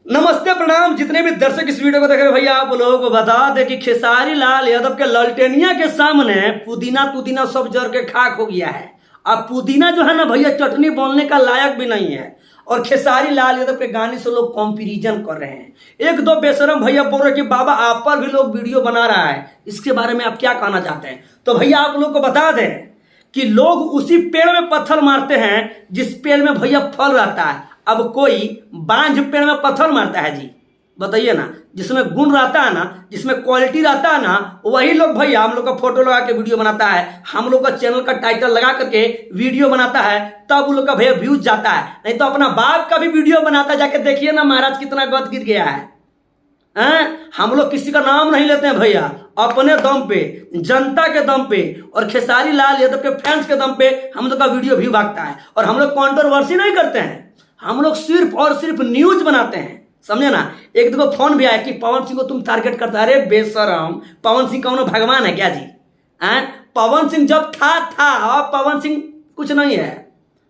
नमस्ते प्रणाम जितने भी दर्शक इस वीडियो को देख रहे हैं भैया आप लोगों को बता दें कि खेसारी लाल यादव के ललटेनिया के सामने पुदीना सब जर के खाक हो गया है। अब पुदीना जो है ना भैया चटनी बोलने का लायक भी नहीं है और खेसारी लाल यादव के गाने से लोग कंपैरिजन कर रहे हैं। एक दो बेशरम भैया बोल रहे कि बाबा आप पर भी लोग वीडियो बना रहा है, इसके बारे में आप क्या कहना चाहते हैं? तो भैया आप लोग को बता दें कि लोग उसी पेड़ में पत्थर मारते हैं जिस पेड़ में भैया फल रहता है। अब कोई बांझ पेड़ में पत्थर मारता है जी, बताइए ना। जिसमें गुण रहता है ना, जिसमें क्वालिटी रहता है ना, वही लोग भैया हम लोग का फोटो लगा के वीडियो बनाता है, हम लोग का चैनल का टाइटल लगा करके वीडियो बनाता है, तब उन लोग का भैया व्यूज जाता है। नहीं तो अपना बाप का भी वीडियो बनाता है, जाके देखिए ना महाराज कितना गद गिर गया है। हम लोग किसी का नाम नहीं लेते हैं भैया, अपने दम पे, जनता के दम पे और खेसारी लाल यादव के फैंस के दम पे हम लोग का वीडियो भी भागता है। और हम लोग कंट्रोवर्सी नहीं करते हैं, हम लोग सिर्फ और सिर्फ न्यूज बनाते हैं, समझे ना। एक दो फोन भी आया कि पवन सिंह को तुम टारगेट करता है। अरे बेशरम, पवन सिंह कौन भगवान है क्या जी? पवन सिंह जब था अब पवन सिंह कुछ नहीं है,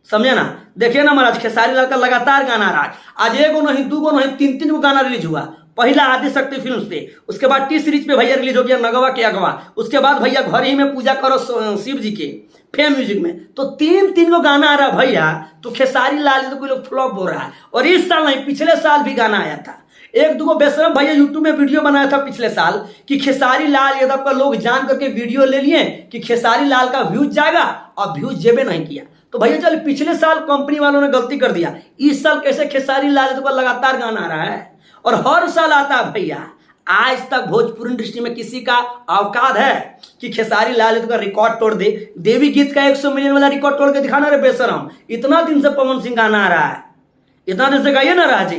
समझे ना। देखिए ना महाराज खेसारी लाल का लगातार गाना आ रहा है, आज एगो नहीं दूगो नहीं तीन गो गाना रिलीज हुआ। पहला आदिशक्ति फिल्म से, उसके बाद टी सीरीज पे भैया रिलीज हो गया नगवा के अगवा, उसके बाद भैया घर ही में पूजा करो शिव जी के फेम म्यूजिक में। तो तीन गो गाना आ रहा भैया। तो खेसारी लाल तो कोई लोग फ्लॉप बोल रहा है। और इस साल नहीं, पिछले साल भी गाना आया था। एक दो बेशरम भैया यूट्यूब में वीडियो बनाया था पिछले साल कि खेसारी लाल यादव का लोग जान करके वीडियो ले लिए कि खेसारी लाल का व्यूज जाएगा, और व्यूज जेबे नहीं किया। तो भैया चल पिछले साल कंपनी वालों ने गलती कर दिया, इस साल कैसे खेसारी लाल यादव का लगातार गाना आ रहा है और हर साल आता है भैया। आज तक भोजपुरी इंडस्ट्री में किसी का औकात है कि खेसारी लाल यादव का रिकॉर्ड तोड़ दे? देवी गीत का 100 मिलियन वाला रिकॉर्ड तोड़ के दिखाना रे बेशरम। इतना दिन से पवन सिंह गाना आ रहा है, इतना दिन से गाइए ना राजी।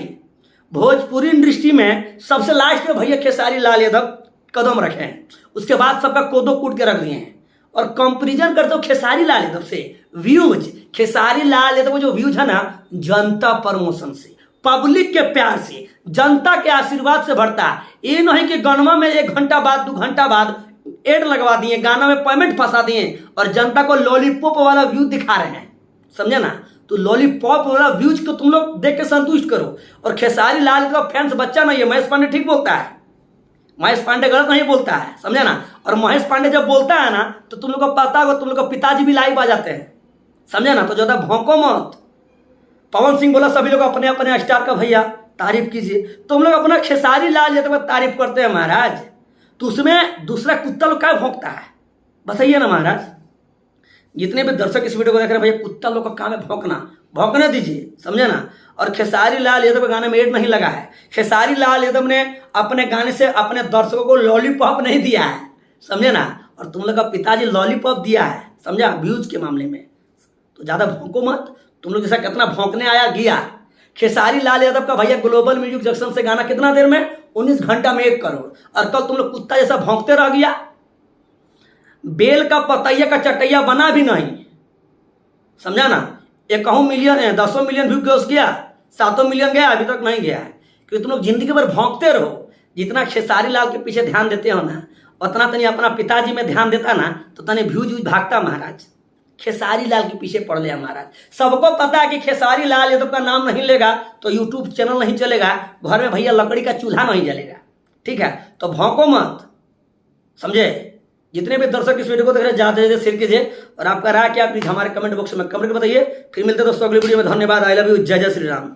भोजपुरी इंडस्ट्री में सबसे लास्ट में भैया खेसारी लाल यादव कदम रखे हैं, उसके बाद सबका कोदो कूट के रख दिए हैं। और कंपेरिजन करते हो खेसारी लाल यादव से व्यूज। खेसारी लाल यादव जो व्यूज है ना, जनता प्रमोशन से, पब्लिक के प्यार से, जनता के आशीर्वाद से बढ़ता है। ये नहीं कि गनमा में 1 घंटा बाद 2 घंटा बाद एड लगवा दिए, गाना में पेमेंट फंसा दिए और जनता को लॉलीपॉप वाला व्यू दिखा रहे हैं, समझे ना। तो लॉलीपॉप वाला व्यूज को तुम लोग देख के संतुष्ट करो। और खेसारी लाल का फैंस बच्चा नहीं है, महेश पांडे ठीक बोलता है, महेश पांडे गलत नहीं बोलता है, समझे ना। और महेश पांडे जब बोलता है ना तो तुम लोग को पता होगा, तुम लोग का पिताजी भी लाइव आ जाते हैं, समझे ना। तो ज्यादा भौंको मत। पवन सिंह बोला सभी लोग अपने अपने स्टार का भैया तारीफ कीजिए, तुम लोग अपना खेसारी लाल यादव का तारीफ करते हैं महाराज। तो उसमें दूसरा कुत्ता लोग क्या भौंकता है, बताइए ना महाराज। जितने भी दर्शक इस वीडियो को देख रहे हैं भैया, कुत्ता लोग का काम है भौंकना, भौंकने दीजिए, समझे ना। और खेसारी लाल यादव के गाने में एड नहीं लगा है। खेसारी लाल यादव ने अपने गाने से अपने दर्शकों को लॉलीपॉप नहीं दिया है, समझे ना। और तुम लोग का पिताजी लॉलीपॉप दिया है, समझा, व्यूज के मामले में। तो ज्यादा भौंको मत, तुम लोग जैसा कितना भौंकने आया गया। खेसारी लाल यादव का भैया ग्लोबल म्यूजिक जंक्शन से गाना कितना देर में, 19 घंटा में 1 करोड़। और कल तुम लोग कुत्ता जैसा भौंकते रह गया, बेल का पतैया का चटैया बना भी नहीं, समझा ना। 1 मिलियन 10 मिलियन व्यू घुस गया, 7 मिलियन गया, अभी तक नहीं गया है। क्योंकि तुम लोग जिंदगी भर भौंकते रहो। जितना खेसारी लाल के पीछे ध्यान देते हो ना, उतना तनी अपना पिताजी में ध्यान देता ना तो तनी व्यूज भागता महाराज। खेसारी लाल के पीछे पड़ लिया महाराज। सबको पता है कि खेसारी लाल यादव का नाम नहीं लेगा तो यूट्यूब चैनल नहीं चलेगा, घर में भैया लकड़ी का चूल्हा नहीं जलेगा, ठीक है। तो भौंको मत, समझे। जितने भी दर्शक इस वीडियो को देख रहे हैं ज्यादा से ज्यादा शेयर कीजिए और आपका राय क्या प्लीज हमारे कमेंट बॉक्स में कमेंट बताइए। फिर मिलते हैं दोस्तों अगली वीडियो में। धन्यवाद। I love you. जय जय श्री राम।